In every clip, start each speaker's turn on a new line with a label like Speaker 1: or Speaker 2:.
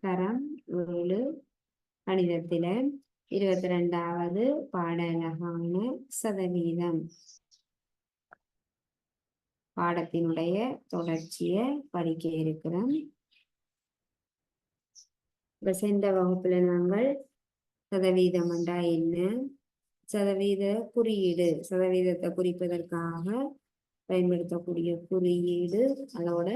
Speaker 1: தரம் 7 கணிதத்தில 22வது பாடலகான சதவீதம் பாடத்தினுடைய தொடர்ச்சியை படிக்க இருக்கிறோம். இப்ப சென்ற வகுப்புல நாங்கள் சதவீதம் என்றா என்ன, சதவீத குறியீடு, சதவீதத்தை குறிப்பதற்காக பயன்படுத்தக்கூடிய குறியீடு, அதோட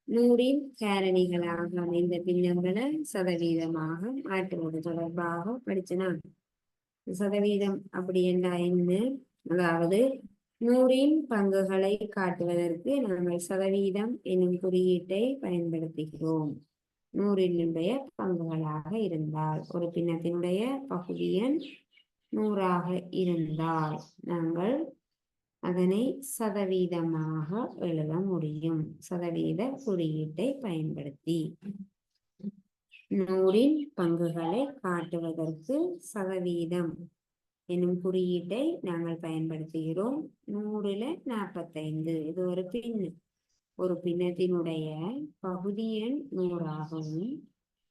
Speaker 1: நூறின் காரணிகளாக அமைந்த பின்னங்களை சதவீதமாக மாற்றுவது தொடர்பாக படிச்சனான். சதவீதம் அப்படி என்றா என்ன, அதாவது நூறின் பங்குகளை காட்டுவதற்கு நாங்கள் சதவீதம் என்னும் குறியீட்டை பயன்படுத்துகிறோம். நூறினுடைய பங்குகளாக இருந்தால், ஒரு பின்னத்தினுடைய பகுதி எண் 100ஆக இருந்தால் நாங்கள் அதனை சதவீதமாக எழுத முடியும். சதவீத குறியீட்டை பயன்படுத்தி நூறின் பங்குகளை காட்டுவதற்கு சதவீதம் என்னும் குறியீட்டை நாங்கள் பயன்படுத்துகிறோம். 100ல் 45 இது ஒரு பின். ஒரு பின்னத்தினுடைய பகுதி எண் 100ஆகவும்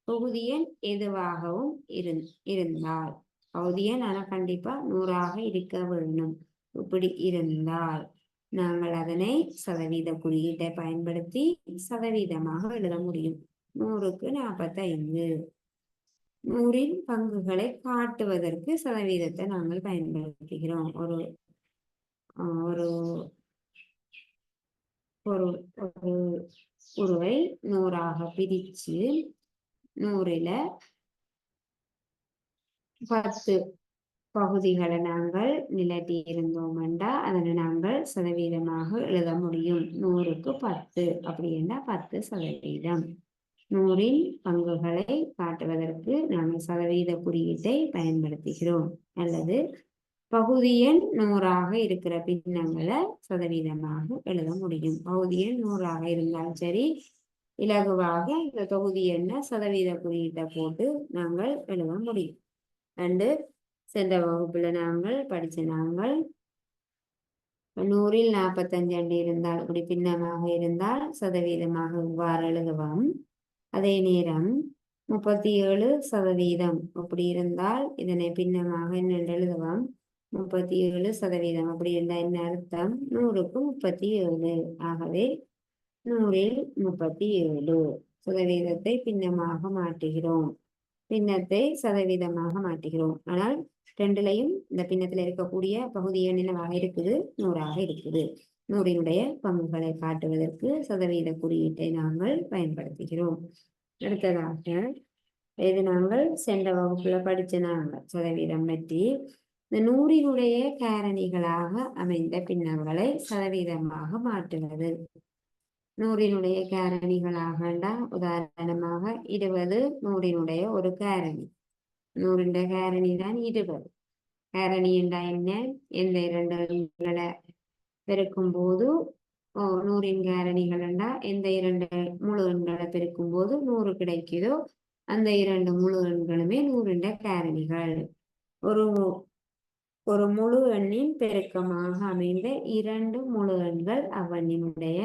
Speaker 1: தொகுதி எண் எதுவாகவும் இருந்தால், பகுதி எண் ஆனால் கண்டிப்பா 100ஆக இருக்க வேண்டும். இப்படி இருந்தால் நாங்கள் அதனை சதவீத குறியீட்டை பயன்படுத்தி சதவீதமாக எழுத முடியும். 100க்கு 45. நூறின் பங்குகளை காட்டுவதற்கு சதவீதத்தை நாங்கள் பயன்படுத்துகிறோம். ஒரு உருவை 100ஆக பிரிச்சு 100ல் 10 பகுதிகளை நாங்கள் நிலட்டி இருந்தோம் என்றால் அதனை நாங்கள் சதவீதமாக எழுத முடியும். 100க்கு 10 அப்படின்னா 10%. நூறின் பங்குகளை காட்டுவதற்கு நாங்கள் சதவீத குறியீட்டை பயன்படுத்துகிறோம். அல்லது பகுதி எண் 100ஆக இருக்கிற பின்னங்களை சதவீதமாக எழுத முடியும். பகுதி எண் 100ஆக இருந்தால் சரி, இலகுவாக இந்த தொகுதி எண்ண சதவீத குறியீட்டை போட்டு நாங்கள் எழுத முடியும். அண்டு சென்ற வகுப்புல நாங்கள் படிச்ச நாங்கள் 100ல் 45 இருந்தால் இப்படி பின்னமாக இருந்தால் சதவீதமாக இவ்வாறு எழுதுவோம். அதே நேரம் 37% அப்படி இருந்தால் இதனை பின்னமாக என்ன எழுதுவோம், 37% அப்படி இருந்தால் என்ன அர்த்தம், 100க்கு 37. ஆகவே 100ல் 37 சதவீதத்தை பின்னமாக மாற்றுகிறோம். பின்னத்தை சதவீதமாக மாற்றுகிறோம். ஆனால் ரெண்டுலையும் இந்த பின்னத்தில் இருக்கக்கூடிய பகுதி எண்ணினவாக இருக்குது, 100ஆக இருக்குது. 100னுடைய பங்குகளை காட்டுவதற்கு சதவீத குறியீட்டை நாங்கள் பயன்படுத்துகிறோம். அடுத்ததாக இது நாங்கள் சென்ற வகுப்புல படிச்ச நாங்கள் சதவீதம் பற்றி இந்த 100னுடைய காரணிகளாக அமைந்த பின்னங்களை சதவீதமாக மாற்றுவது. 100னுடைய காரணிகளாக உதாரணமாக 20 100னுடைய ஒரு காரணி. 100னுடைய காரணி தான் 20. காரணி என்றா என்ன, எந்த 2 எண்களை பெருக்கும் போது 100ன் காரணிகள் என்றா எந்த 2 முழு எண்களை பெருக்கும் போது 100 கிடைக்குதோ அந்த 2 முழு எண்களுமே 100னுடைய காரணிகள். ஒரு முழு எண்ணின் பெருக்கமாக அமைந்த 2 முழு எண்கள் அவ்வெண்ணினுடைய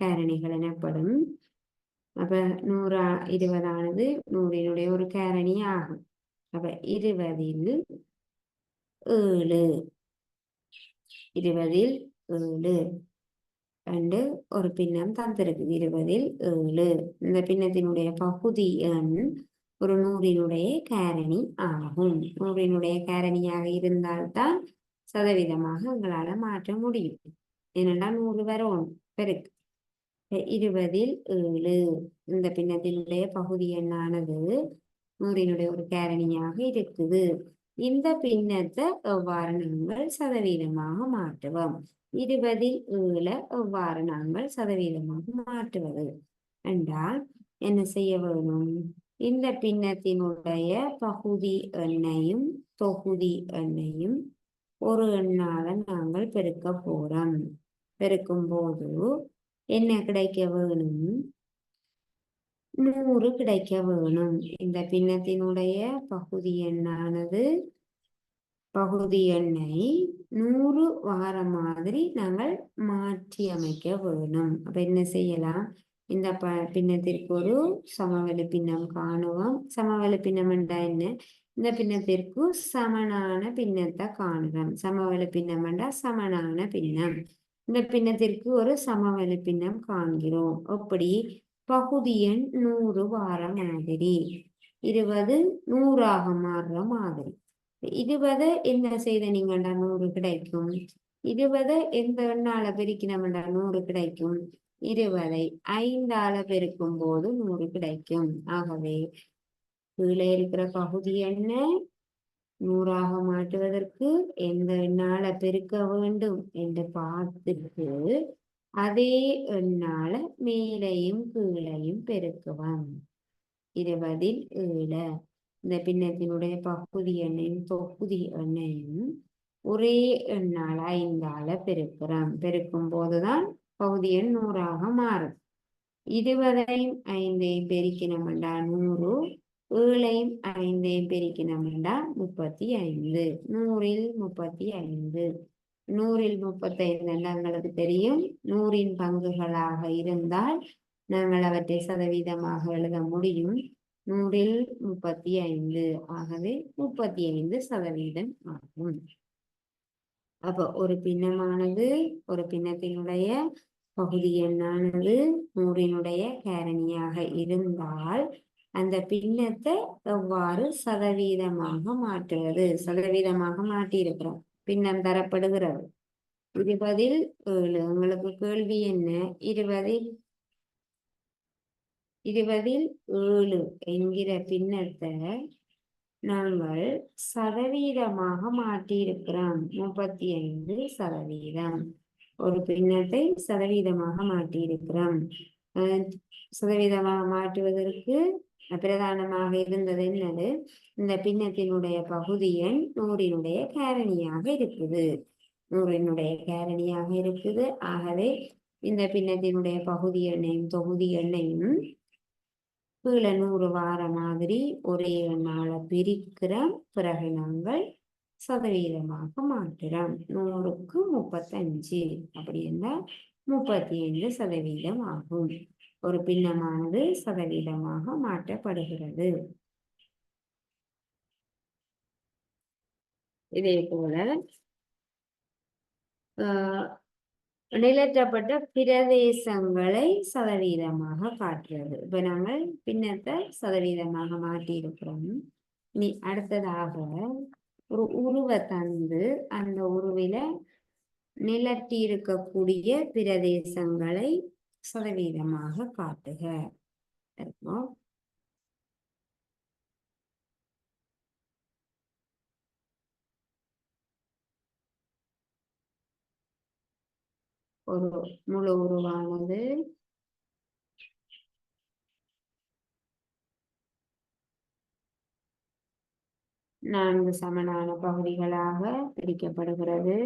Speaker 1: காரணிகள் எனப்படும். அப்ப 120 100னுடைய ஒரு காரணி ஆகும். அப்ப 20ல் 7 ரெண்டு ஒரு பின்னம் தந்திருக்கு. 20ல் 7 இந்த பின்னத்தினுடைய பகுதி எண் ஒரு 100னுடைய காரணி ஆகும். 100னுடைய காரணியாக இருந்தால்தான் சதவீதமாக எங்களால மாற்ற முடியும். ஏனென்றால் 100 வரும் பெருக்கு. 20ல் 7 இந்த பின்னத்தினுடைய பகுதி எண்ணானது 100னுடைய ஒரு காரணியாக இருக்குது. இந்த பின்னத்தை எவ்வாறு நாங்கள் சதவீதமாக மாற்றுவோம், 20ல் 7 எவ்வாறு நாங்கள் சதவீதமாக மாற்றுவது என்றால் என்ன செய்ய வேணும், இந்த பின்னத்தினுடைய பகுதி எண்ணையும் தொகுதி எண்ணையும் ஒரு எண்ணால நாங்கள் பெருக்க போறோம். பெருக்கும் போது என்ன கிடைக்க வேணும், 100 கிடைக்க வேணும். இந்த பின்னத்தினுடைய பகுதி எண்ணானது பகுதி எண்ணை 100 வார மாதிரி நாங்கள் மாற்றி அமைக்க வேணும். அப்ப என்ன செய்யலாம், இந்த பின்னத்திற்கு ஒரு சமவெளி பின்னம் காணுவோம். சமவெளி பின்னம் என்றா என்ன? இந்த பின்னத்திற்கு சமனான பின்னத்தை காணுவோம். சமவெளி பின்னம் என்றா சமனான பின்னம். இந்த பின்னத்திற்கு ஒரு சமவெளி பின்னம் காண்கிறோம். எப்படி? பகுதி எண் 100 வார மாதிரி, 20 100ஆக மாறுற மாதிரி. 20 என்ன செய்த நீங்கண்டா 100 கிடைக்கும். 20 எந்த எண்ணால பெருக்கினோம்டா 100 கிடைக்கும். 20ஐ 5ஆல பெருக்கும் போது 100 கிடைக்கும். ஆகவே கீழே இருக்கிற பகுதி என்ன? 100ஆக மாற்றுவதற்கு எந்த எண்ணால பெருக்க வேண்டும் என்று பார்த்துட்டு அதே எண்ணால மேலையும் கீழையும் பெருக்குவோம். 20இல் 7. இந்த பின்னத்தினுடைய பகுதி எண்ணையும் தொகுதி எண்ணையும் ஒரே எண்ணால 5ஆல பெருக்கிறோம். பெருக்கும் போதுதான் பகுதி எண் 100ஆக மாறும். 20ஐயும் 5ஐயும் பெருக்கினோம்டா 100, 7ஐயும் 5ஐயும் பெருக்கினோம்டா 35. 100இல் 35. 100இல் 35 எங்களுக்கு தெரியும். 100இன் பங்குகளாக இருந்தால் நாங்கள் அவற்றை சதவீதமாக எழுத முடியும். 100இல் 35. ஆகவே 35% ஆகும். அப்போ ஒரு பின்னமானது, ஒரு பின்னத்தினுடைய பகுதி எண்ணானது 100இனுடைய காரணியாக இருந்தால் அந்த பின்னத்தை எவ்வாறு சதவீதமாக மாற்றுவது? சதவீதமாக மாற்றியிருக்கிறோம். பின்னம் தரப்படுகிறது. 20இல் 7. உங்களுக்கு கேள்வி என்ன? 20இல் 7 என்கிற பின்னத்தை நாங்கள் சதவீதமாக மாற்றியிருக்கிறோம். 35%. ஒரு பின்னத்தை சதவீதமாக மாற்றியிருக்கிறோம். சதவீதமாக மாற்றுவதற்கு பிரதானமாக இருந்தது என்னது? இந்த பின்னத்தினுடைய பகுதி எண் 100இனுடைய காரணியாக இருக்குது. 100இனுடைய காரணியாக இருக்குது. ஆகவே இந்த பின்னத்தினுடைய பகுதி எண்ணையும் தொகுதி எண்ணையும் கீழே 100 வார மாதிரி ஒரே எண்ணால பிரிக்கிறோம். பிறகு நாங்கள் சதவீதமாக மாற்றுறோம். 100க்கு 35 அப்படி என்றால் 35% ஆகும். ஒரு பின்னமானது சதவீதமாக மாற்றப்படுகிறது. இதே போல நிலற்றப்பட்ட பிரதேசங்களை சதவீதமாக காட்டுறது. இப்ப நாங்கள் பின்னத்தை சதவீதமாக மாற்றி இருக்கிறோம். நீ அடுத்ததாக ஒரு உருவை தந்து அந்த உருவில நிலட்டி இருக்கக்கூடிய பிரதேசங்களை சதவீதமாக காட்டுக. ஒரு முழு உருவானது நான்கு சமனான பகுதிகளாக பிரிக்கப்படுகிறது.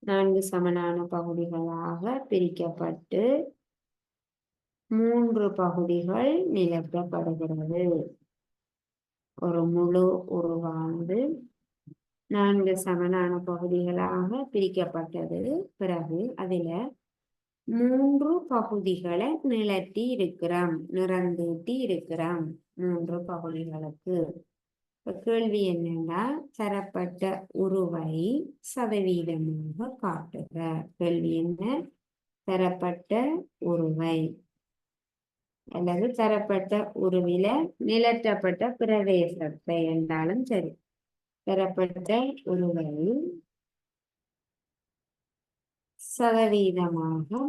Speaker 1: நான்கு சமனான பகுதிகளாக பிரிக்கப்பட்டு 3 பகுதிகள் நிரப்பப்படுகிறது. ஒரு முழு உருவானது 4 சமனான பகுதிகளாக பிரிக்கப்பட்டது. பிறகு அதில 3 பகுதிகளை நிலட்டி இருக்கிறோம், நிறந்தீட்டி இருக்கிறோம். 3 பகுதிகளுக்கு கேள்வி என்னன்னா, தரப்பட்ட உருவை சதவீதமாக காட்டுக. கேள்வி என்ன? தரப்பட்ட உருவை அல்லது தரப்பட்ட உருவில நிலற்றப்பட்ட பிரதேசத்தை என்றாலும் சரி, தரப்பட்ட உருவை சதவீதமாக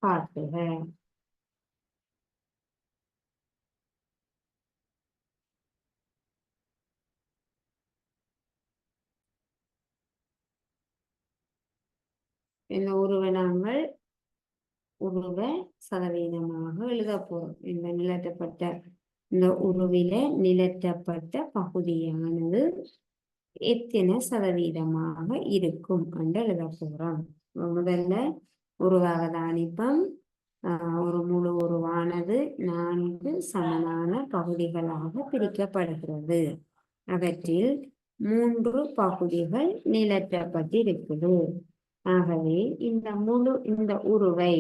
Speaker 1: காட்டுக. இந்த உருவை நாங்கள் உருவை சதவீதமாக எழுத போறோம். இந்த நிலற்றப்பட்ட இந்த உருவில நிலற்றப்பட்ட பகுதியானது எத்தனை சதவீதமாக இருக்கும் என்று எழுத போறோம். முதல்ல உருவாக தானிப்பம். ஒரு முழு உருவானது 4 சமனான பகுதிகளாக பிரிக்கப்படுகிறது. அவற்றில் 3 பகுதிகள் நிலற்றப்பட்டிருக்குது. ஆகவே இந்த உருவை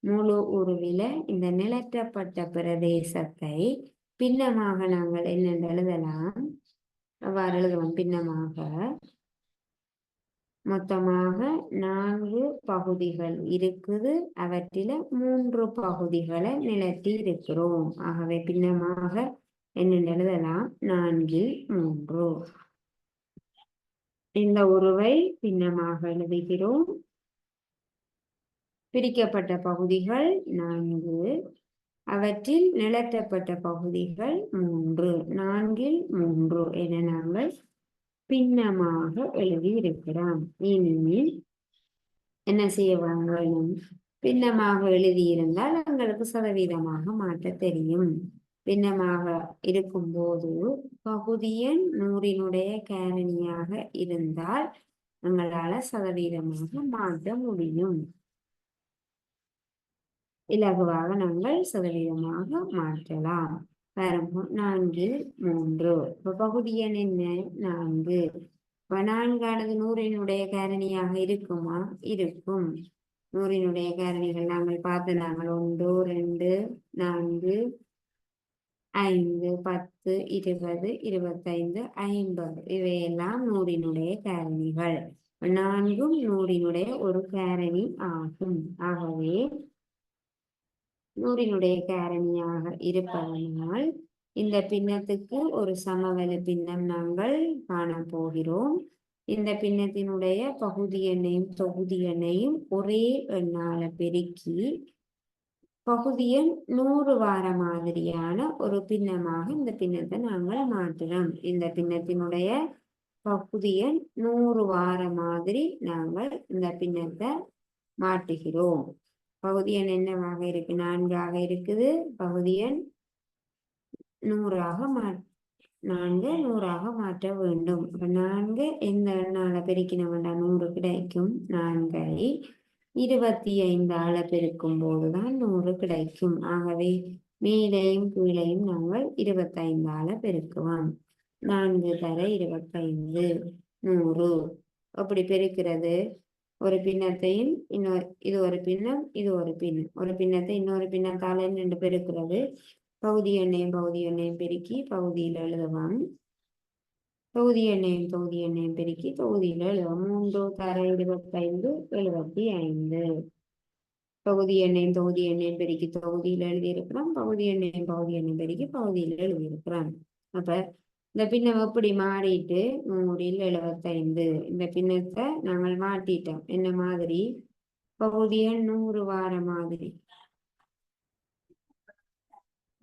Speaker 1: முழு உருவில இந்த நிலற்றப்பட்ட பிரதேசத்தை பின்னமாக நாங்கள் என்னென்று எழுதலாம்? அவ்வாறு எழுதுவோம். பின்னமாக மொத்தமாக 4 பகுதிகள் இருக்குது. அவற்றில 3 பகுதிகளை நிலத்தி இருக்கிறோம். ஆகவே பின்னமாக என்னென்று எழுதலாம்? 4 3. இந்த உருவை பின்னமாக எழுதுகிறோம். பிரிக்கப்பட்ட பகுதிகள் 4, அவற்றில் நிலத்தப்பட்ட பகுதிகள் 3. 4 3 என நாங்கள் பின்னமாக எழுதியிருக்கிறோம். இனி என்ன செய்ய வேண்டும்? பின்னமாக எழுதியிருந்தால் எங்களுக்கு சதவீதமாக மாற்ற தெரியும். பின்னமாக இருக்கும்போது பகுதியன் 100னுடைய காரணியாக இருந்தால் எங்களால் சதவீதமாக மாற்ற முடியும். இலகுவாக நாங்கள் சதவீதமாக மாற்றலாம். 4 3. இப்ப பகுதி எண் என்ன? 4. இப்ப 4ஆனது 100னுடைய காரணியாக இருக்குமா? இருக்கும். 100னுடைய காரணிகள் நாங்கள் பார்த்து நாங்கள் 1 2 4 5 10 20 25 50 இவையெல்லாம் 100னுடைய காரணிகள். 4ம் 100னுடைய ஒரு காரணி ஆகும். ஆகவே 100னுடைய காரணியாக இருப்பதனால் இந்த பின்னத்துக்கு ஒரு சமவெளி பின்னம் நாங்கள் காணப்போகிறோம். இந்த பின்னத்தினுடைய பகுதி எண்ணையும் தொகுதி எண்ணையும் ஒரே எண்ணால பெருக்கி பகுதி எண் 100 வார மாதிரியான ஒரு பின்னமாக இந்த பின்னத்தை நாங்கள் மாற்றுறோம். இந்த பின்னத்தினுடைய பகுதி எண் 100 வார மாதிரி நாங்கள் இந்த பின்னத்தை மாற்றுகிறோம். பகுதி எண் என்னவாக இருக்கு? 4ஆக இருக்குது. பகுதி எண் 100ஆக 4 100ஆக மாற்ற வேண்டும். 4 எந்த எண்ணால பெருக்கின வேண்டாம்? 100 கிடைக்கும். 4ஐ 25ஆல பெருக்கும் போதுதான் 100 கிடைக்கும். ஆகவே மேலையும் கீழையும் நாங்கள் 25ஆல பெருக்குவோம். 4 தர 25 100. அப்படி பெருக்கிறது. ஒரு பின்னத்தையும் இது ஒரு பின்னம், இது ஒரு பின்னம். ஒரு பின்னத்தை இன்னொரு பின்னத்தால நின்று பெருக்கிறது. பகுதி எண்ணையும் பெருக்கி பகுதியில் எழுதுவோம். தொகுதி எண்ணையும் பெருக்கி தொகுதியில் எழுதுவோம். 3 தர 25 75. பகுதி எண்ணையும் பெருக்கி தொகுதியில் எழுதியிருக்கிறோம். பகுதி எண்ணையும் பெருக்கி பகுதியில் எழுதியிருக்கிறோம். அப்ப இந்த பின்னம் எப்படி மாறிட்டு 100ல் 75. இந்த பின்னத்தை நாங்கள் மாட்டிட்டோம். என்ன மாதிரி? பகுதி எண் 100 வார மாதிரி.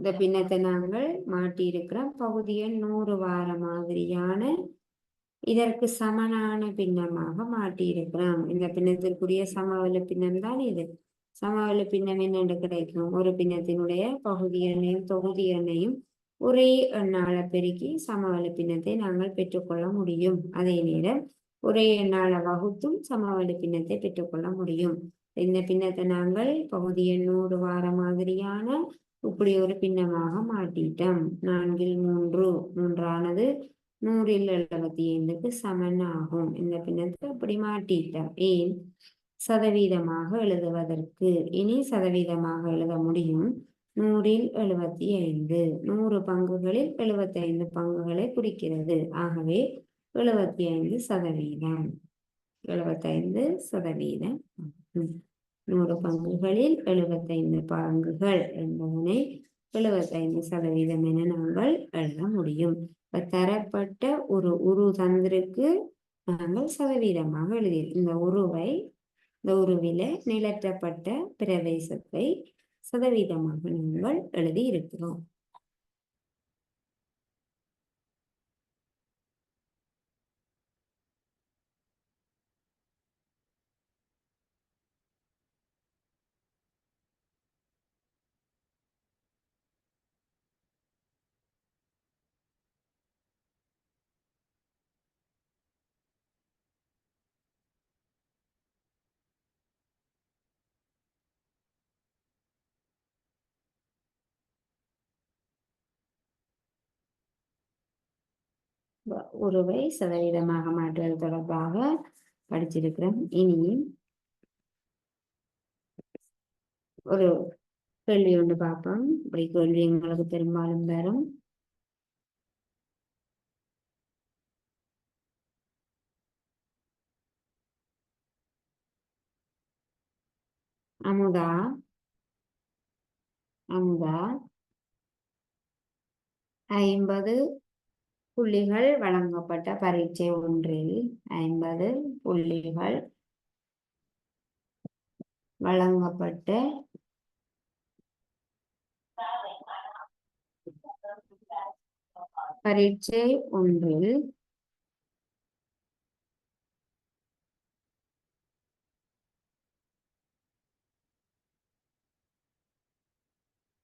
Speaker 1: இந்த பின்னத்தை நாங்கள் மாட்டி இருக்கிறோம். பகுதி எண் 100 வார மாதிரியான இதற்கு சமனான பின்னமாக மாட்டி இருக்கிறோம். இந்த பின்னத்திற்குரிய சமவெளி பின்னம் தான் இது. சமவெளி பின்னம் என்னென்று கிடைக்கும்? ஒரு பின்னத்தினுடைய பகுதி எண்ணையும் தொகுதி எண்ணையும் ஒரே எண்ணால பெருக்கி சமவெளி பின்னத்தை நாங்கள் பெற்றுக்கொள்ள முடியும். அதே நேரம் ஒரே எண்ணால வகுத்தும் சமவெளி பின்னத்தை பெற்றுக்கொள்ள முடியும். இந்த பின்னத்தை நாங்கள் பகுதி எண் 100 வார மாதிரியான இப்படி ஒரு பின்னமாக மாட்டிட்டோம். 4 3 3ஆனது 100ல் 75க்கு சமன் ஆகும். இந்த பின்னத்தை அப்படி மாட்டிட்டோம். ஏன்? சதவீதமாக எழுதுவதற்கு. இனி சதவீதமாக எழுத முடியும். 100ல் 75 100 பங்குகளில் 75 பங்குகளை குறிக்கிறது. ஆகவே 75%. 75%. 100 பங்குகளில் 75 பங்குகள் என்பதனை 75% என நாங்கள் எழுத முடியும். தரப்பட்ட ஒரு உரு தந்திருக்கு நாங்கள் சதவீதமாக எழுதி இந்த உருவில நிலற்றப்பட்ட பிரதேசத்தை சதவீதமாக நாங்கள் எழுதி இருக்கிறோம். உருவை சதவீதமாக மாற்றுவது தொடர்பாக படிச்சிருக்கிறோம். இனி ஒரு கேள்வி ஒன்று பார்ப்போம். இப்படி கேள்வி எங்களுக்கு பெரும்பாலும் வரும். அமுதா 50 புள்ளிகள் வழங்கப்பட்ட பரீட்சை ஒன்றில் 50 புள்ளிகள் வழங்கப்பட்ட பரீட்சை ஒன்றில்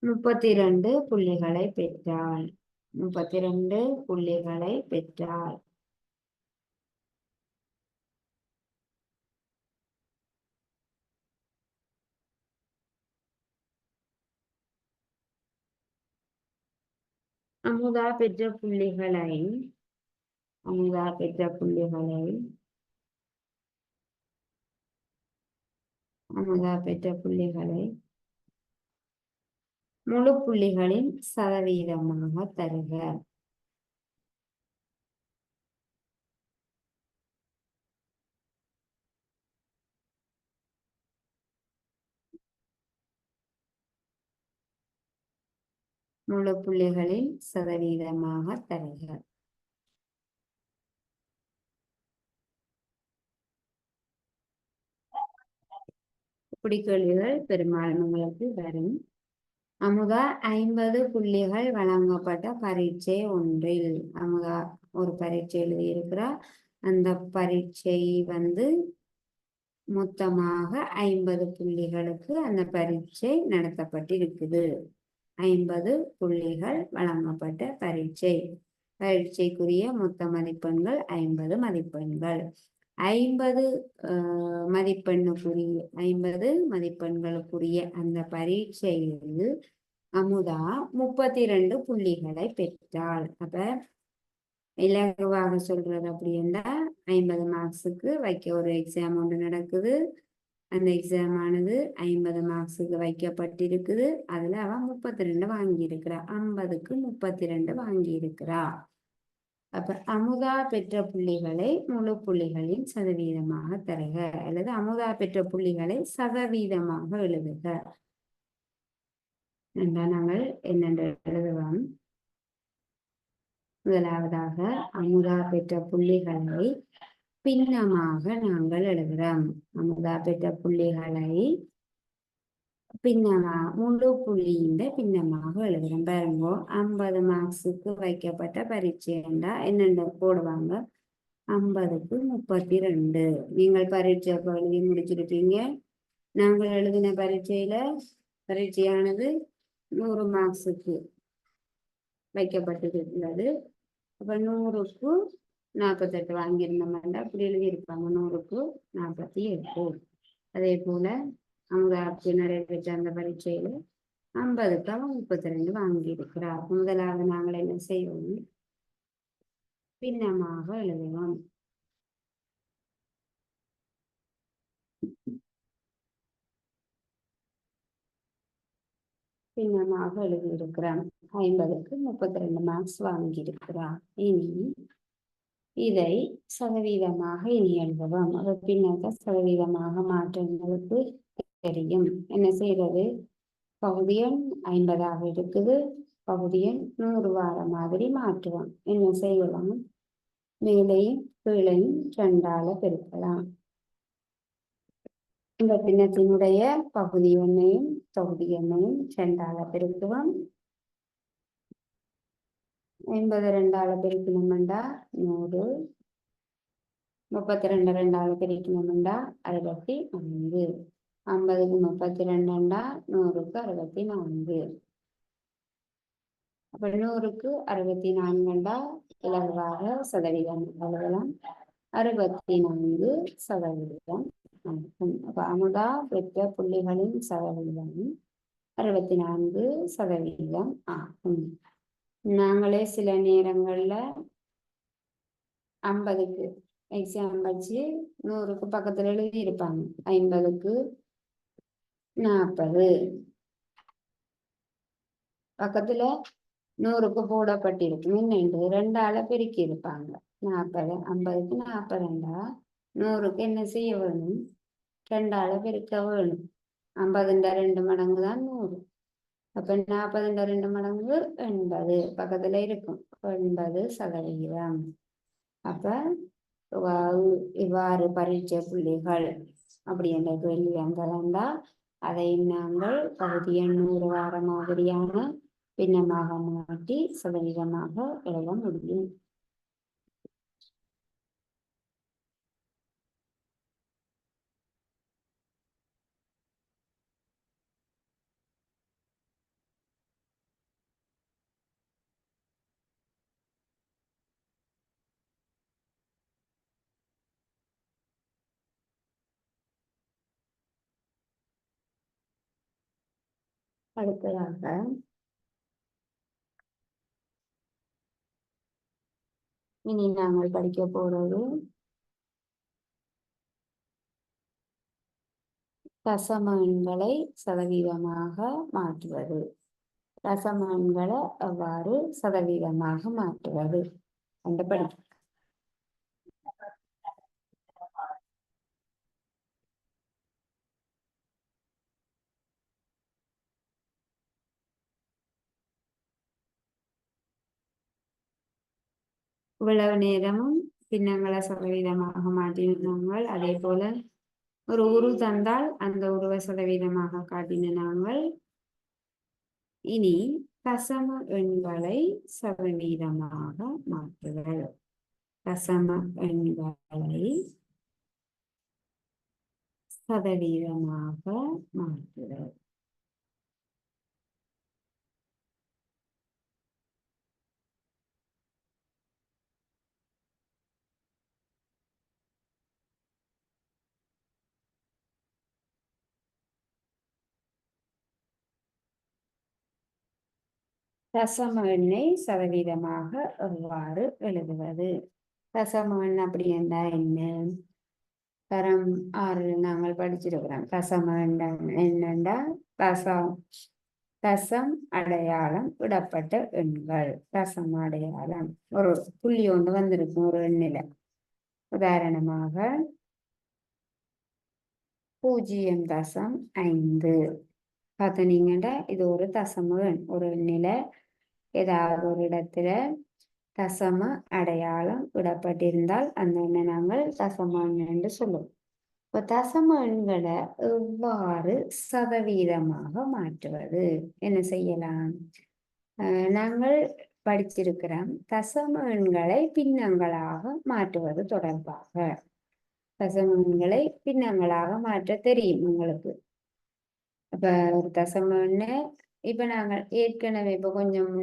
Speaker 1: 32 புள்ளிகளை பெற்றாள். 32 புள்ளிகளை பெற்றாள். அமுதா பெற்ற புள்ளிகளை முழு புள்ளிகளின் சதவீதமாக தருக. முழு புள்ளிகளின் சதவீதமாக தருக. இப்படி கேள்விகள் பெரும்பாலும் உங்களுக்கு வரும். அமுதா 50 புள்ளிகள் வழங்கப்பட்ட பரீட்சை ஒன்றில். அமுதா ஒரு பரீட்சை எழுதியிருக்கிறார். அந்த பரீட்சை மொத்தமாக 50 புள்ளிகளுக்கு அந்த பரீட்சை நடத்தப்பட்டிருக்குது. 50 புள்ளிகள் வழங்கப்பட்ட பரீட்சைக்குரிய மொத்த மதிப்பெண்கள் 50 மதிப்பெண்கள். 50 மதிப்பெண்களுக்குரிய அந்த பரீட்சையில் அமுதா 32 புள்ளிகளை பெற்றாள். அப்ப இலகுவாக சொல்றது அப்படின்னா 50 மார்க்ஸுக்கு வைக்க ஒரு எக்ஸாம் ஒன்று நடக்குது. அந்த எக்ஸாம் ஆனது 50 மார்க்ஸுக்கு வைக்கப்பட்டிருக்குது. அதுல அவ 32 வாங்கியிருக்கிறா. 50க்கு 32 வாங்கியிருக்கிறா. அப்ப அமுதா பெற்ற புள்ளிகளை முழு புள்ளிகளின் சதவீதமாக தருக, அல்லது அமுதா பெற்ற புள்ளிகளை சதவீதமாக எழுதுக. நாங்கள் என்னென்று எழுதுவோம்? முதலாவதாக அமுதா பெற்ற புள்ளிகளை பின்னமாக நாங்கள் எழுதுகிறோம். அமுதா பெற்ற புள்ளிகளை முழு புள்ளியின் பின்னமாக எழுதுகிறோம். பாருங்க, 50 மார்க்ஸுக்கு வைக்கப்பட்ட பரீட்சை என்னென்ன போடுவாங்க? 50க்கு 32. நீங்கள் பரீட்சை எழுதி முடிச்சிருப்பீங்க. நாங்கள் எழுதின பரீட்சையானது 100 மார்க்ஸுக்கு வைக்கப்பட்டிருக்கிறது. அப்ப 100க்கு 48 வாங்கியிருந்தோம்னா அப்படி எழுதியிருப்பாங்க. 100க்கு 48. அதே போல அமுதாக்கு நிறைவேற்ற அந்த பரீட்சையில 50க்கு அவன் 32 வாங்கியிருக்கிறார். முதலாவது நாங்கள் என்ன செய்வோம்? பின்னமாக எழுதுவோம். பின்னமாக எழுதியிருக்கிறான். 50க்கு 32 மார்க்ஸ் வாங்கியிருக்கிறார். இனி இதை சதவீதமாக இனி எழுதுவோம். அது பின்னத்தை சதவீதமாக மாற்றுவதற்கு தெரியும். என்ன செய்யறது? பகுதி எண் 50ஆக இருக்குது. பகுதி எண் 100 வார மாதிரி மாற்றுவோம். என்ன செய்யலாம்? மேலையும் கீழையும் 2ஆல பெருக்கலாம். இந்த பின்னத்தினுடைய பகுதி எண்ணையும் தொகுதி எண்ணையும் 2ஆல பெருக்குவோம். 50 2ஆல பெருக்கணும்டா 100. 32 2ஆல பெருக்கணும்டா 64. 50க்கு 32 100க்கு 64. அப்ப 100க்கு 64 இலகுவாக சதவீதம் எழுதலாம். 64% ஆகும். அப்ப அமுதா பெற்ற புள்ளிகளின் சதவீதம் 64% ஆகும். நாங்களே சில நேரங்கள்ல 50க்கு எக்ஸாம் வச்சு 100க்கு பக்கத்துல எழுதி இருப்பாங்க. 50க்கு 40 பக்கத்துல 100க்கு போடப்பட்டிருக்கும். இன்னும் 2ஆல பெருக்கி இருப்பாங்க. 40 50க்கு 40 100க்கு என்ன செய்ய வேணும்? 2ஆல பெருக்க வேணும். 50 2 மடங்கு தான் 100. அப்ப 40 2 மடங்கு 80 பக்கத்துல இருக்கும். 80%. அப்ப இவ்வாறு பரீட்சை புள்ளிகள் அப்படி என்ற கேள்வி வந்ததா அதை நாங்கள் பகுதி 100 வார மாதிரியான பின்னமாக மாற்றி சதவீதமாக எழுத முடியும். அடுத்ததாக இனி நாங்கள் படிக்க போறது தசம எண்களை சதவீதமாக மாற்றுவது. தசம எண்களை எவ்வாறு சதவீதமாக மாற்றுவது என்று படிக்க. இவ்வளவு நேரமும் பின்னங்களை சதவீதமாக மாற்றினாங்கள். அதே போல ஒரு உரு தந்தால் அந்த உருவ சதவீதமாக காட்டின நாங்கள். இனி தசம எண்களை சதவீதமாக மாற்றுதல். தசம எண்களை சதவீதமாக மாற்றுதல். தசம எண்ணை சதவீதமாக எவ்வாறு எழுதுவது? தசம எண் அப்படி என்றால் என்ன? தரம் 6 நாங்கள் படிச்சிருக்கிறோம். தசம என்னண்டா தசம் அடையாளம் விடப்பட்ட எண்கள். தசம அடையாளம் ஒரு புள்ளி ஒன்று வந்திருக்கும் ஒரு எண்ணில. உதாரணமாக 0.5 பார்த்தீங்கன்னா இது ஒரு தசம எண். ஒரு எண்ணில ஏதாவது ஒரு இடத்துல தசம அடையாளம் விடப்பட்டிருந்தால் அந்த எண்ணை நாங்கள் தசம எண் என்று சொல்லுவோம். இப்போ தசம எண்களை எவ்வாறு சதவீதமாக மாற்றுவது? என்ன செய்யலாம்? நாங்கள் படிச்சிருக்கிறோம் தசம எண்களை பின்னங்களாக மாற்றுவது தொடர்பாக. தசம எண்களை பின்னங்களாக மாற்ற தெரியும் உங்களுக்கு. அப்ப ஒரு தசம எண்ணை இப்ப நாங்கள் ஏற்கனவே இப்ப கொஞ்சம்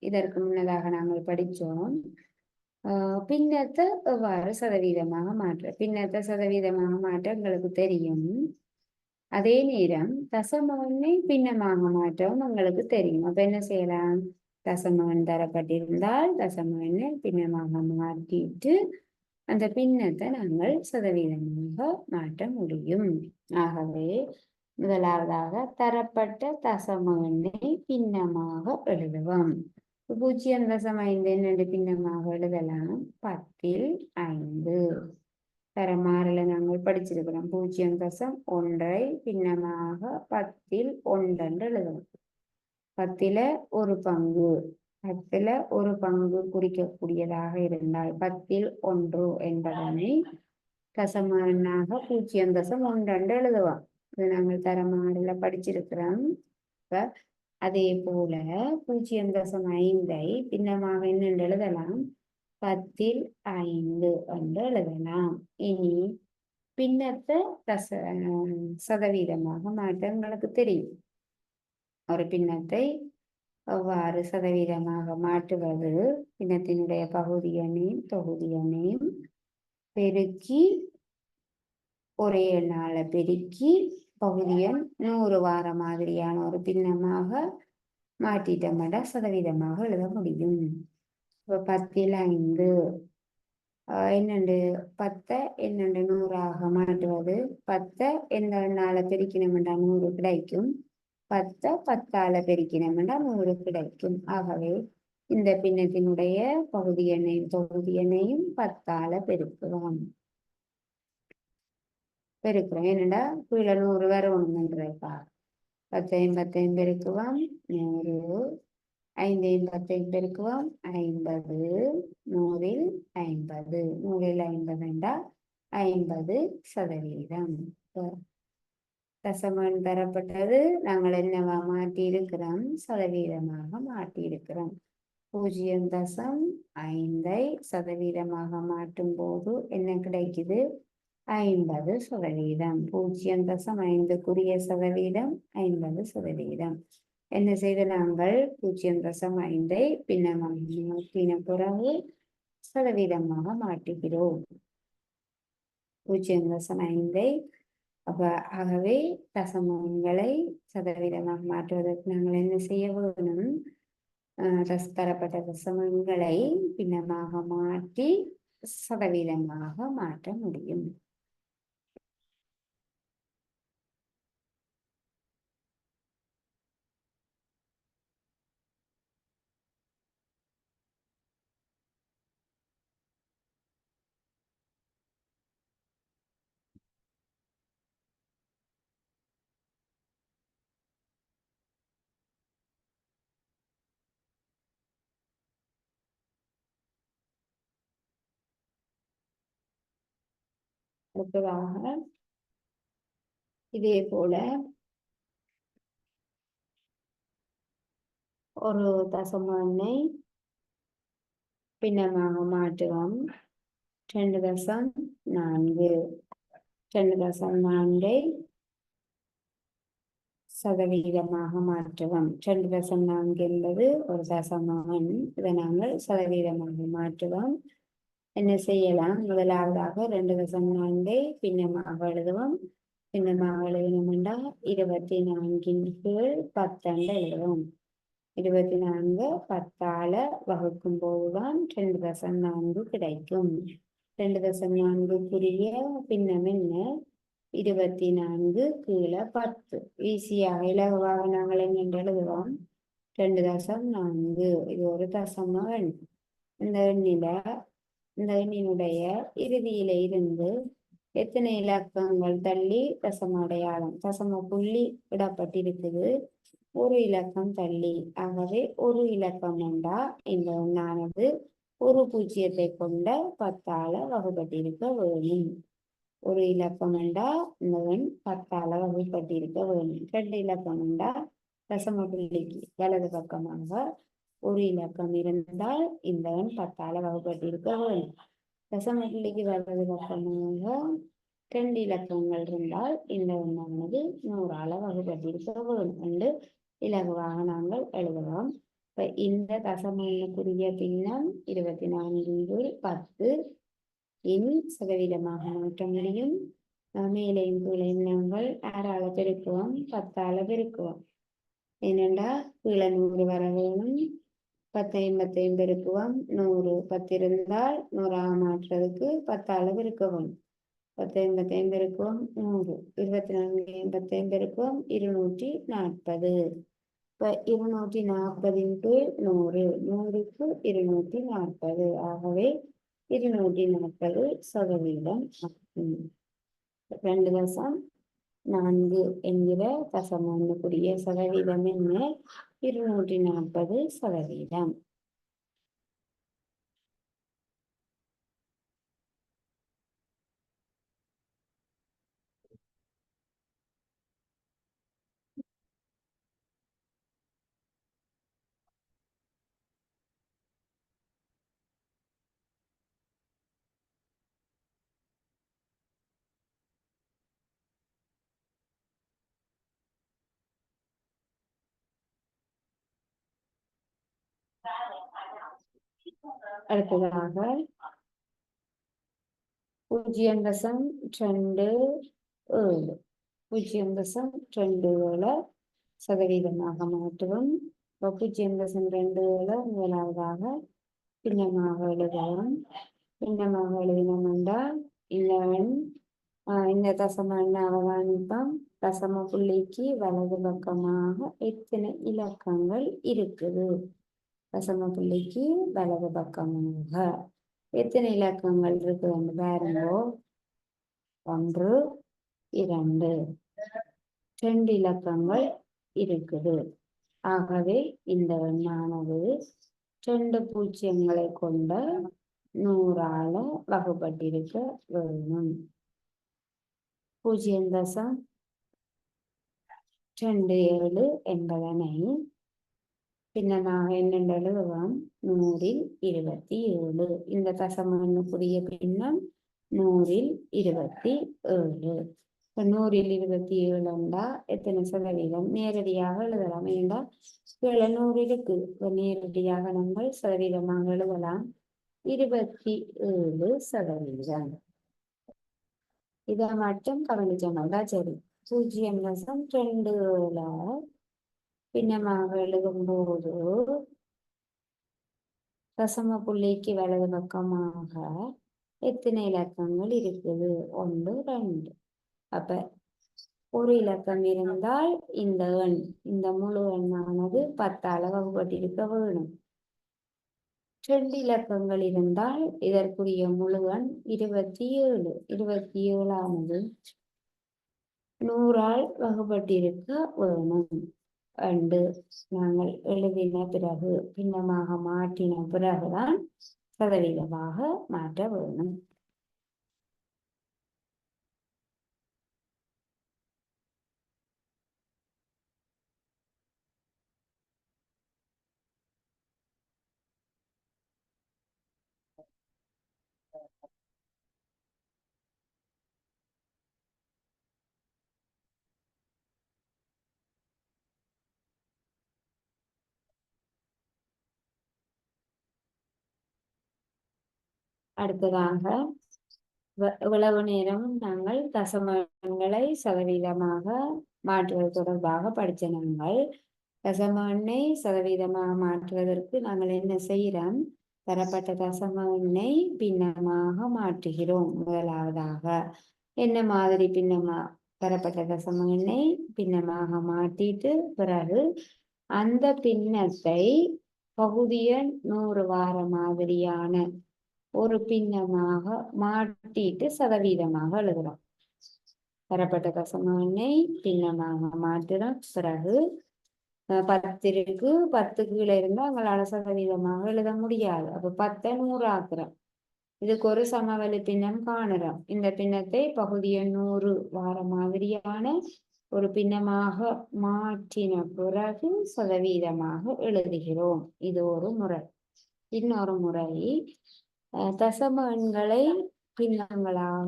Speaker 1: இதற்கு முன்னதாக நாங்கள் படித்தோம். பின்னத்தை எவ்வாறு சதவீதமாக மாற்ற. பின்னத்தை சதவீதமாக மாற்ற எங்களுக்கு தெரியும். அதே நேரம் தசம எண்ணை பின்னமாக மாற்றவும் உங்களுக்கு தெரியும். அப்ப என்ன செய்யலாம்? தசம எண் தரப்பட்டிருந்தால் தசம எண்ணை பின்னமாக மாற்றிட்டு அந்த பின்னத்தை நாங்கள் சதவீதமாக மாற்ற முடியும். ஆகவே முதலாவதாக தரப்பட்ட தசம எண்ணை பின்னமாக எழுதுவோம். 0.5 என்னென்று பின்னமாக எழுதலாம். 10/5. தரமாறில நாங்கள் படிச்சிருக்கிறோம். 0.1 பின்னமாக 10/1 என்று எழுதணும். 10ல் ஒரு பங்கு. 10ல் ஒரு பங்கு குறிக்கக்கூடியதாக இருந்தால் 10/1 என்பதனை தசம எண்ணாக 0.1 என்று எழுதுவோம். இது நாங்கள் தரமாறில படிச்சிருக்கிறோம். அதே போல 0.5 பின்னமாக என்னென்று எழுதலாம்? 10/5 என்று எழுதலாம். இனி பின்னத்தை சதவீதமாக மாற்ற உங்களுக்கு தெரியும். ஒரு பின்னத்தை எவ்வாறு சதவீதமாக மாற்றுவது? பின்னத்தினுடைய பகுதி எண்ணையும் தொகுதி எண்ணையும் பெருக்கி ஒரே எண்ணால பெருக்கி பகுதி எண் 100 வார மாதிரியான ஒரு பின்னமாக மாற்றிட்டோம்னா சதவீதமாக எழுத முடியும். இப்போ 10/5 என்னண்டு 10 என்னண்டு 100ஆக மாற்றுவது. 10 எந்த எண்ணால பெருக்கினோம்டா 100 கிடைக்கும். 10 10ஆல பெருக்கினோம்டா 100 கிடைக்கும். ஆகவே இந்த பின்னத்தினுடைய பகுதி எண்ணையும் தொகுதி எண்ணையும் 10ஆல பெருக்குவோம். பெருக்கிறோம். என்னடா கீழே 100 வரணும்ன்றப்பா 10ஐயும் 10ஐயும் பெருக்குவோம் 100. 5ஐயும் 10ஐயும் பெருக்குவோம் 50. 100ல் 50. 100ல் 50 என்றால் 50%. தசமன் தரப்பட்டது. நாங்கள் என்னவா மாற்றி இருக்கிறோம்? சதவீதமாக மாற்றி இருக்கிறோம். 0.5ஐ சதவீதமாக மாற்றும் போது என்ன கிடைக்குது? 50%. 0.5க்குரிய சதவீதம் 50%. என்ன செய்த நாங்கள் 0.5ஐ பின்னமான பிறகு சதவீதமாக மாற்றுகிறோம். 0.5ஐ ஆகவே தசமங்களை சதவீதமாக மாற்றுவதற்கு நாங்கள் என்ன செய்ய வேணும்? தரப்பட்ட தசமங்களை பின்னமாக மாற்றி சதவீதமாக மாற்ற முடியும். அடுத்ததாக இதே போல ஒரு தசம எண்ணை பின்னமாக மாற்றுவோம். 2.4. 2.4ஐ சதவீதமாக மாற்றுவோம். 2.4 என்பது ஒரு தசம எண். இதை நாங்கள் சதவீதமாக மாற்றுவோம். என்ன செய்யலாம்? முதலாவதாக 2.4ஐ பின்னமாக எழுதுவோம். பின்னமாக எழுதணும்னா 24ன் கீழ் 10 எழுதுவோம். 24 10ஆல வகுக்கும் போதுதான் 2.4 கிடைக்கும். 2.4க்குரிய பின்னம் என்ன? 24 கீழே 10. ஈஸியாக இலகுவாக நாங்கள் எங்க எழுதுவோம்? 2.4. இது ஒரு தசம எண். இந்த எண்ணினுடைய இறுதியில இருந்து எத்தனை இலக்கங்கள் தள்ளி தசம அடையாளம் தசம புள்ளி இடப்பட்டிருக்குது? ஒரு இலக்கம் தள்ளி. ஆகவே ஒரு இலக்கம் என்றா இந்த எண்ணானது ஒரு பூஜ்ஜியத்தை கொண்ட 10ஆல வகுப்பட்டிருக்க வேணும். ஒரு இலக்கம் என்றா இந்த எண் 10ஆல வகுப்பட்டிருக்க வேணும். 2 இலக்கம் என்றா தசம புள்ளிக்கு வலது பக்கமாக ஒரு இலக்கம் இருந்தால் இந்த எண் 10ஆல வகுப்பட்டிருக்க வேணும். தசம புள்ளிக்கு வலது பக்கமாக 2 இலக்கங்கள் இருந்தால் இந்த எண்ணானது 100ஆல வகுப்பட்டிருக்க வேணும் என்று இலகுவாக நாங்கள் எழுதுவோம். இப்ப இந்த தசம எண்ணுக்குரிய பின்னம் 24/10 இன் சதவீதமாக மாற்ற முடியும். மேலையும் கீழையும் நாங்கள் 6ஆல பெருக்குவோம், 10ஆல பெருக்குவோம். ஏனென்றா கீழே 100 வர வேணும். 10ஐயும் 10ஐயும் பெருக்குவோம். 100 10 இருந்தால் 100ஆக மாற்றுறதுக்கு 10ஆல பெருக்குவோம். 10ஐயும் 10ஐயும் பெருக்குவோம் 100. 24ஐயும் 10ஐயும் பெருக்குவோம் 240. இப்ப 240ன் கீழ் 100. 100க்கு 240. ஆகவே 240% ஆகும். 2.4 என்கிற தசம எண்ணுக்குரிய சதவீதம் என்ன? 240%. அடுத்ததாக 0.27 0.27% மாற்றுவோம். 0.27 முதலாவதாக பின்னமாக எழுதுவோம். பின்னமாக எழுதினோம் என்றால் இந்த எண் இந்த தசம எண்ணை அவதானிப்போம். தசம புள்ளிக்கு வலது பக்கமாக எத்தனை இலக்கங்கள் இருக்குது? தசம புள்ளிக்கு வலது பக்கமாக எத்தனை இலக்கங்கள் இருக்குதுன்னு பாருங்கோ. 1 2 2 இலக்கங்கள் இருக்குது. ஆகவே இந்த எண்ணானது 2 பூஜ்ஜியங்களை கொண்ட 100ஆல வகுப்பட்டிருக்க வேணும். 0.27 என்பதனை பின்னமாக என்னென்று எழுதுவோம்? 100ல் 27. இந்த தசம எண்ணுக்குரிய பின்னம் 100ல் 27. 100ல் 27 என்றா எத்தனை சதவீதம்? நேரடியாக எழுதலாம். ஏண்டா 100 இருக்கு. நேரடியாக நாங்கள் சதவீதமாக எழுதலாம். 27%. இதை மட்டும் கவனிச்சோம்னா சரி. 0.27 பின்னமாக எழுதும்போது தசம புள்ளிக்கு வலது பக்கமாக எத்தனை இலக்கங்கள் இருக்குது? 1 2. அப்ப ஒரு இலக்கம் இருந்தால் இந்த எண், இந்த முழு எண்ணானது 10ஆல வகுப்பட்டிருக்க வேணும். 2 இலக்கங்கள் இருந்தால் இதற்குரிய முழு எண் 27. 27ஆனது 100ஆல் வகுப்பட்டிருக்க வேணும் என்று நாங்கள் எழுதின பிறகு பின்னமாக மாற்றின பிறகுதான் சதவீதமாக மாற்ற வேணும். அடுத்ததாக இவ்வளவு நேரம் நாங்கள் தசம எண்களை சதவீதமாக மாற்றுவது தொடர்பாக படித்த நாங்கள் தசம எண்ணை சதவீதமாக மாற்றுவதற்கு நாங்கள் என்ன செய்கிறோம்? தரப்பட்ட தசம எண்ணை பின்னமாக மாற்றுகிறோம். முதலாவதாக என்ன மாதிரி தரப்பட்ட தசம எண்ணை பின்னமாக மாற்றிட்டு பிறகு அந்த பின்னத்தை பகுதியன் 100 வார மாதிரியான ஒரு பின்னமாக மாற்றிட்டு சதவீதமாக எழுதுறோம். தரப்பட்ட தசம எண்ணை பின்னமாக மாற்றுறோம். பிறகு 10 இருக்கு, 10 கீழே இருந்தால் அவங்களால சதவீதமாக எழுத முடியாது. அப்ப 10 100 ஆக்குறோம். இதுக்கு ஒரு சமவெளி பின்னம் காணுறோம். இந்த பின்னத்தை பகுதியை 100 வார மாதிரியான ஒரு பின்னமாக மாற்றின பிறகு சதவீதமாக எழுதுகிறோம். இது ஒரு முறை. இன்னொரு முறை தசம எண்களை பின்னங்களாக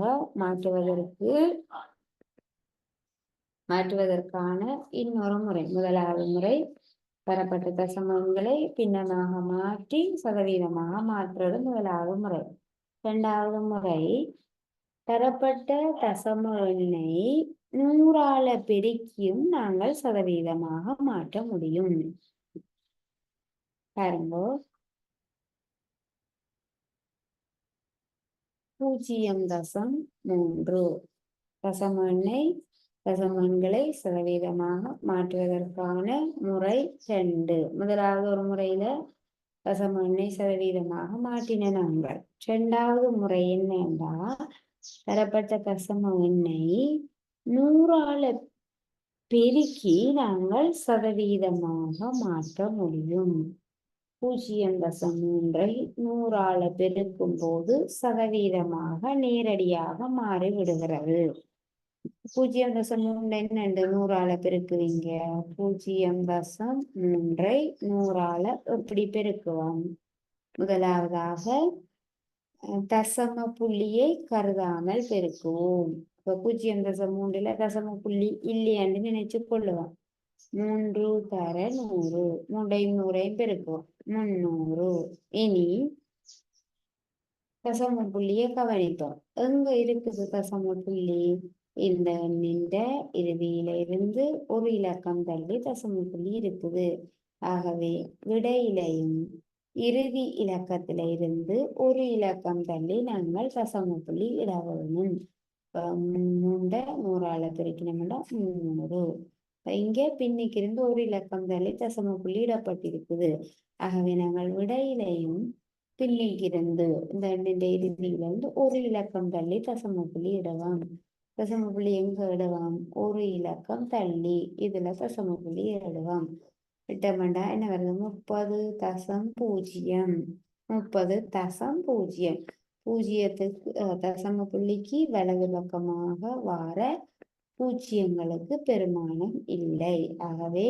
Speaker 1: மாற்றுவதற்கான இன்னொரு முறை. முதலாவது முறை தரப்பட்ட தசம எண்களை பின்னமாக மாற்றி சதவீதமாக மாற்றுவது முதலாவது முறை. இரண்டாவது முறை தரப்பட்ட தசம எண்ணை 100ஆல பெருக்கியும் நாங்கள் சதவீதமாக மாற்ற முடியும். பாருங்க, 0.3 தசம எண்களை சதவீதமாக மாற்றுவதற்கான முறை 2. முதலாவது ஒரு முறையில தசம எண்ணை சதவீதமாக மாற்றின நாங்கள். இரண்டாவது முறை என்னன்னா தரப்பட்ட தசம எண்ணை 100ஆல பெருக்கி நாங்கள் சதவீதமாக மாற்ற முடியும். 0.3 100ஆல பெருக்கும் போது சதவீதமாக நேரடியாக மாறிவிடுகிறது. 0.3 என்னண்டு 100ஆல பெருக்குவீங்க? 0.3 100ஆல எப்படி பெருக்குவோம்? முதலாவதாக தசம புள்ளியை கருதாமல் பெருக்குவோம். இப்ப 0.3ல தசம புள்ளி இல்லையான்னு நினைச்சு கொள்ளுவோம். 3 தர 100, 3 பெருக்குவோம் 300. இனி தசம புள்ளியை கவனிப்போம். எங்க இருக்குது தசம புள்ளி? இந்த எண்ணின் இறுதியில இருந்து ஒரு இலக்கம் தள்ளி தசம புள்ளி இருக்குது. ஆகவே விடையிலையும் இறுதி இலக்கத்தில இருந்து ஒரு இலக்கம் தள்ளி நாங்கள் தசம புள்ளி இட வேணும். மூண்ட 100ஆல பெருக்கினோம்னா 300. இங்கே பின்னிக்கு இருந்து ஒரு இலக்கம் தள்ளி தசம புள்ளி இடப்பட்டிருக்குது. ஆகவே நாங்கள் விடையிலையும் பின்னிக்கு இருந்து இந்த எண்ணின் இறுதியிலிருந்து ஒரு இலக்கம் தள்ளி தசம புள்ளி இடலாம். தசம புள்ளி எங்க இடலாம்? ஒரு இலக்கம் தள்ளி இதுல தசம புள்ளி இடலாம். இட்டமண்டா என்ன வருது? 30.0. 30.0. பூஜ்ஜியத்துக்கு தசம புள்ளிக்கு வலது பக்கமாக வார பூஜ்ஜியங்களுக்கு பெருமானம் இல்லை. ஆகவே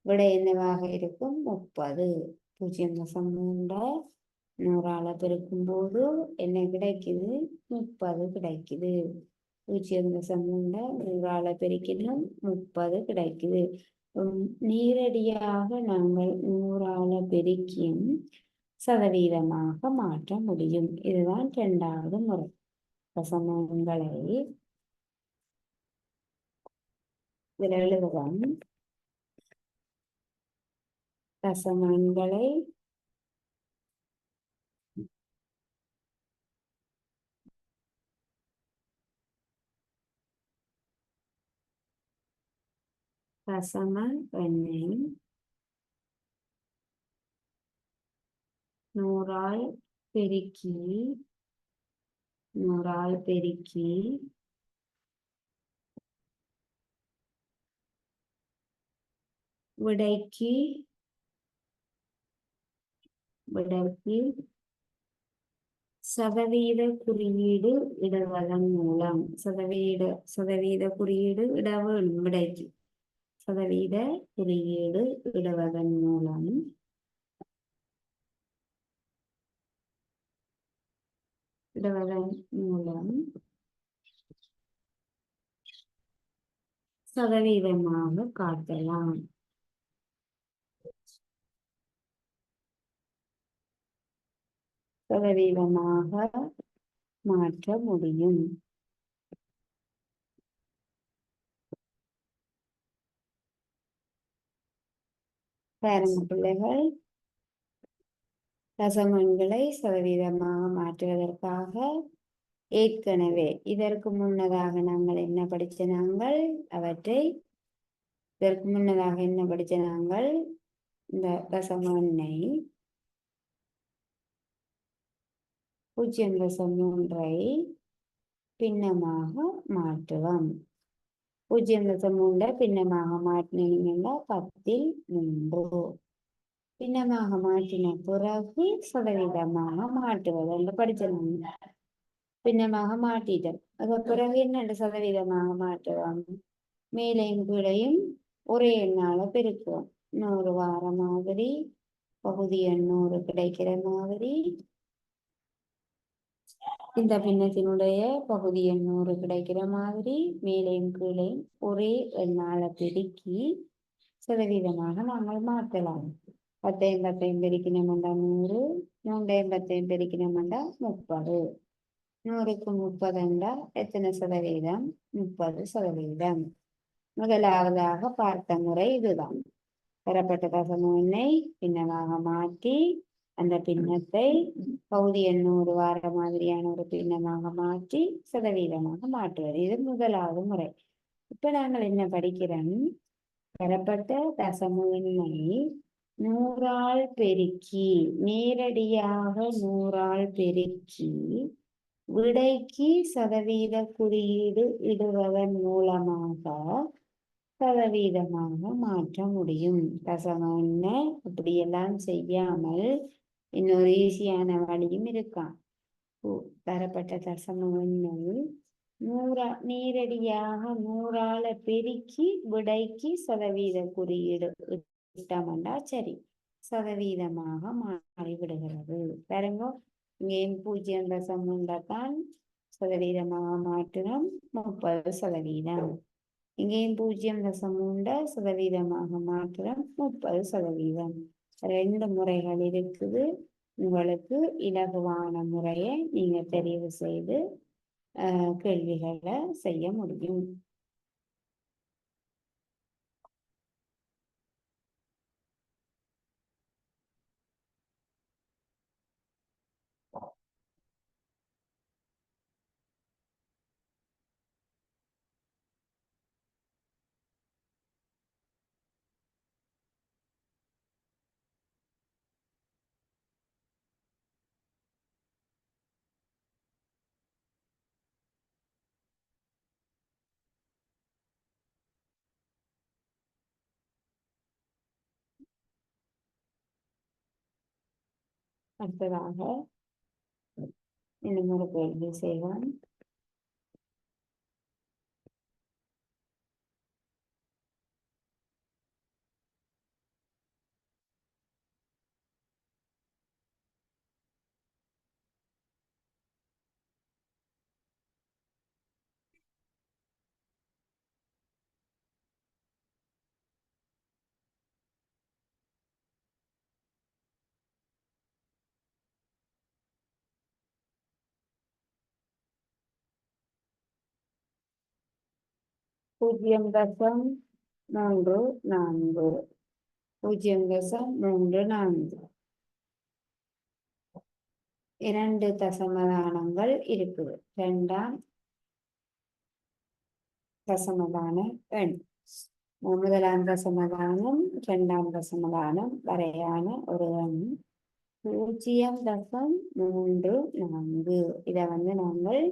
Speaker 1: விடை என்னவாக இருக்கும்? 30. 0.3 100ஆல பெருக்கும் போது என்ன கிடைக்குது? 30 கிடைக்குது. 0.3 100ஆல பெருக்கினும் 30 கிடைக்குது. நேரடியாக நாங்கள் 100ஆல பெருக்கியும் சதவீதமாக மாற்ற முடியும். இதுதான் 2வது முறை. தசமங்களை இதில் எழுதுவோம். தசமங்களை தசம எண்ணை 100ஆல் பெருக்கி விடைக்கு சதவீத குறியீடு இடுவதன் மூலம் சதவீத குறியீடு இட வேணும். விடைக்கு சதவீத குறியீடு இடுவதன் மூலம் சதவீதமாக காட்டலாம். சதவீதமாக மாற்ற முடியும். பாருங்க பிள்ளைகள், தசமங்களை சதவீதமாக மாற்றுவதற்காக ஏற்கனவே இதற்கு முன்னதாக நாங்கள் என்ன படிச்ச நாங்கள் இந்த தசம எண்ணை 0.3 பின்னமாக மாற்றுவோம். 0.3 பின்னமாக மாற்றினீங்கன்னா 10ல் 3. பின்னமாக மாற்றின பிறகு சதவீதமாக மாற்றுவது என்று படிச்சிருந்தோம். பின்னமாக மாற்றிட்டோம். அது பிறகு என்ன சதவீதமாக மாற்றுவோம்? மேலையும் கீழையும் ஒரே எண்ணால பெருக்குவோம். 100 வார மாதிரி, பகுதி எண் 100 கிடைக்கிற மாதிரி, இந்த பின்னத்தினுடைய பகுதி எண் 100 கிடைக்கிற மாதிரி மேலையும் கீழையும் ஒரே எண்ணால பெருக்கி சதவீதமாக நாங்கள் மாற்றலாம். 10 பெருக்கினோம்டா 100, 3 பெருக்கினோம்டா 30. 100க்கு 30 என்றால் எத்தனை சதவீதம்? 30%. முதலாவதாக பார்த்த முறை இதுதான். பெறப்பட்ட தசம எண்ணை பின்னமாக மாற்றி அந்த பின்னத்தை பகுதி எண் 100 வார மாதிரியான ஒரு பின்னமாக மாற்றி சதவீதமாக மாற்றுவது. இது முதலாவது முறை. இப்ப நாங்கள் என்ன படிக்கிறோம்? பெறப்பட்ட தசம எண்ணை 100ஆல் பெருக்கி, நேரடியாக 100ஆல் பெருக்கி விடைக்கு சதவீத குறியீடு இடுவதன் மூலமாக சதவீதமாக மாற்ற முடியும். தசம எண்ணை இப்படியெல்லாம் செய்யாமல் இன்னொரு ஈஸியான வழியும் இருக்கான். தரப்பட்ட தசம எண்ணை நேரடியாக 100ஆல பெருக்கி விடைக்கு சதவீத குறியீடு இட்டோம்னா சரி, சதவீதமாக மாறிவிடுகிறது. பாருங்க, இங்கேயும் 0.3 தான் சதவீதமாக மாற்றினோம், 30%. இங்கேயும் 0.3 சதவீதமாக மாற்றம் 30%. 2 முறைகள் இருக்குது. உங்களுக்கு இலகுவான முறையை நீங்க தெரிவு செய்து கேள்விகளை செய்ய முடியும். அடுத்ததாக இன்னும் ஒரு கேள்வி செய்வோம். பூஜ்ஜியம் தசம் 34 0.34 2 தசமதானங்கள் இருக்குது. 2ஆம் தசமதான எண். முதலாம் தசமதானம் 2ஆம் தசமதானம் வரையான ஒரு எண் 0.34. இதை நாங்கள்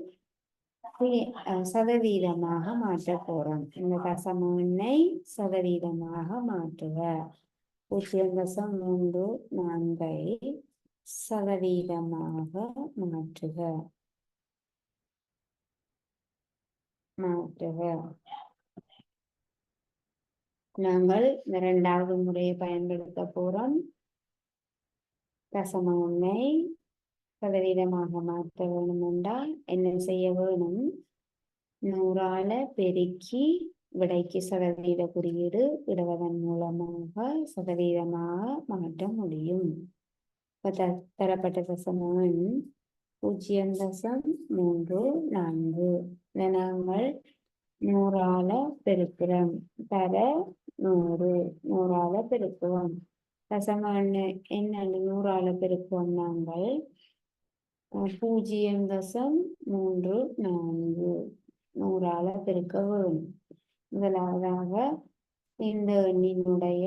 Speaker 1: சதவீதமாக மாற்ற போறோம். இந்த தசம எண்ணை சதவீதமாக மாற்றுக. 0.34 சதவீதமாக மாற்றுக. நாங்கள் இரண்டாவது முறையை பயன்படுத்த போறோம். தசம எண்ணை சதவீதமாக மாற்ற வேணும் என்றால் என்ன செய்ய வேணும்? 100ஆல பெருக்கி விடைக்கு சதவீத குறியீடு இடுவதன் மூலமாக சதவீதமாக மாற்ற முடியும். தரப்பட்ட தசம எண் 0.34. நாங்கள் 100ஆல பெருக்கிறோம். தர 100 100ஆல பெருக்குவோம். தசம எண் 100ஆல பெருக்குவோம். நாங்கள் 0.34 100ஆல பெருக்க வேணும். முதலாவதாக இந்த எண்ணினுடைய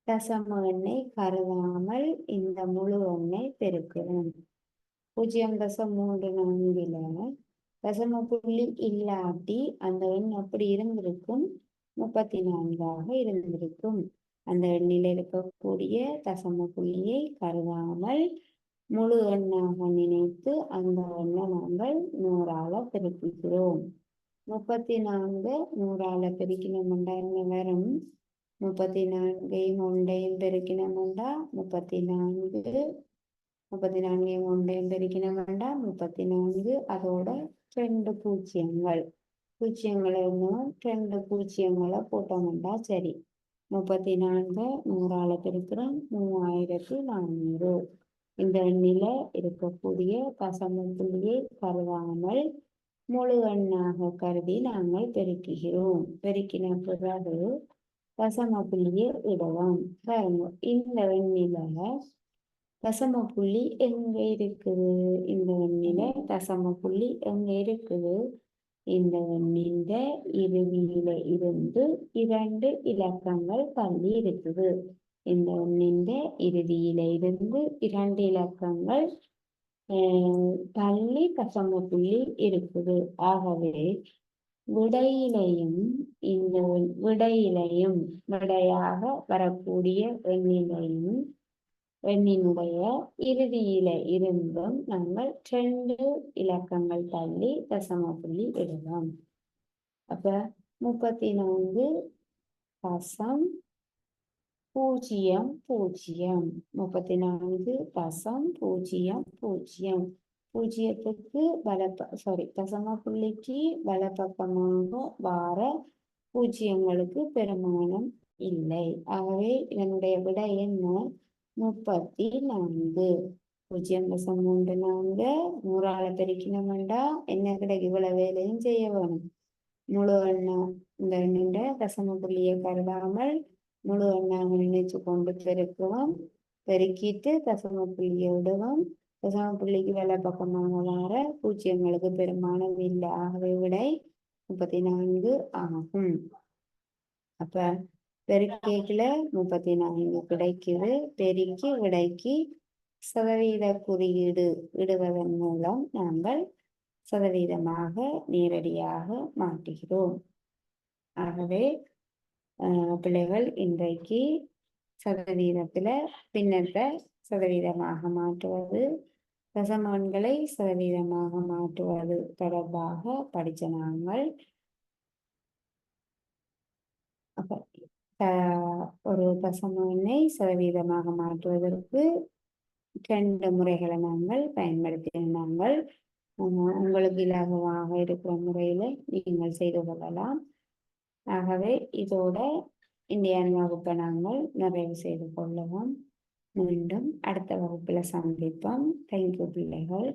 Speaker 1: தசம எண்ணை கருதாமல் இந்த முழு எண்ணை பெருக்கிறோம். 0.34 தசம புள்ளி இல்லாட்டி அந்த எண் அப்படி இருந்திருக்கும், 34ஆக இருந்திருக்கும். அந்த எண்ணில் இருக்கக்கூடிய தசம புள்ளியை கருதாமல் முழு எண்ணாக நினைத்து அந்த எண்ணை நாங்கள் 100ஆல பெருக்குகிறோம். 34 100ஆல பெருக்கினோம்டா என்ன வரும்? 34ஐயும் 1ஐயும் பெருக்கினோம்டா 34 34ஐயும் 1ஐயும் பெருக்கினோம்டா 34. அதோட 2 பூஜ்ஜியங்களை 2 பூஜ்ஜியங்களை போட்டோம்டா சரி. 34 100ஆல பெருக்கிறோம் 3400. இந்த எண்ணில இருக்கக்கூடிய தசம புள்ளியை கருதாமல் முழு எண்ணாக கருதி நாங்கள் பெருக்குகிறோம். பெருக்கின பிறகு தசம புள்ளியை இடுவோம். பாருங்க, இந்த எண்ணில தசம புள்ளி எங்க இருக்குது? இந்த எண்ணில தசம புள்ளி எங்க இருக்குது? இந்த எண்ணின் இறுதியில இருந்து 2 இலக்கங்கள் தள்ளி இருக்குது. இந்த எண்ணின் இறுதியில இருந்து 2 இலக்கங்கள் தள்ளி தசம புள்ளி இருக்குது. ஆகவே விடையிலையும் இந்த விடையாக வரக்கூடிய எண்ணினுடைய இறுதியில இருந்தும் நாங்கள் 2 இலக்கங்கள் தள்ளி தசம புள்ளி இடுவோம். அப்ப 34.00 34.00 பூஜ்ஜியத்துக்கு தசம புள்ளிக்கு வலப்பக்கமாக வார பூஜ்ஜியங்களுக்கு பெருமானம் இல்லை. ஆகவே இதனுடைய விடை என்ன? 34. 0.34 100ஆல பெருக்கினோம்டா என்ன கிடைக்கும்? இவ்வளவு வேலையும் செய்ய வேணும். முழு எண்ணா இந்த எண்ணின்ற தசம புள்ளியை கருதாமல் முழு எண்ணாக நினைச்சு கொண்டு பெருக்குவோம். பெருக்கிட்டு தசம புள்ளியை விடுவோம். தசம புள்ளிக்கு வேலை பக்கமாக வர பூஜ்ஜியங்களுக்கு பெருமானம் இல்லை. ஆகவே விடை 34 ஆகும். அப்ப பெருக்கேக்கில 34 கிடைக்குது. பெருக்கி விடைக்கு சதவீத குறியீடு இடுவதன் மூலம் நாங்கள் சதவீதமாக நேரடியாக மாற்றுகிறோம். ஆகவே பிள்ளைகள் இன்றைக்கு சதவீதத்துல பின்னத்தை சதவீதமாக மாற்றுவது, தசம எண்களை சதவீதமாக மாற்றுவது தொடர்பாக படித்த நாங்கள். ஒரு தசம எண்ணை சதவீதமாக மாற்றுவதற்கு 2 முறைகளை நாங்கள் பயன்படுத்தினாங்கள். உங்களுக்கு இலகுவாக இருக்கிற முறையில நீங்கள் செய்து கொள்ளலாம். ஆகவே இதோட இன்றைய வகுப்பை நாங்கள் நிறைவு செய்து கொள்ளுவோம். மீண்டும் அடுத்த வகுப்பில் சந்திப்போம். தேங்க்யூ பிள்ளைகள்.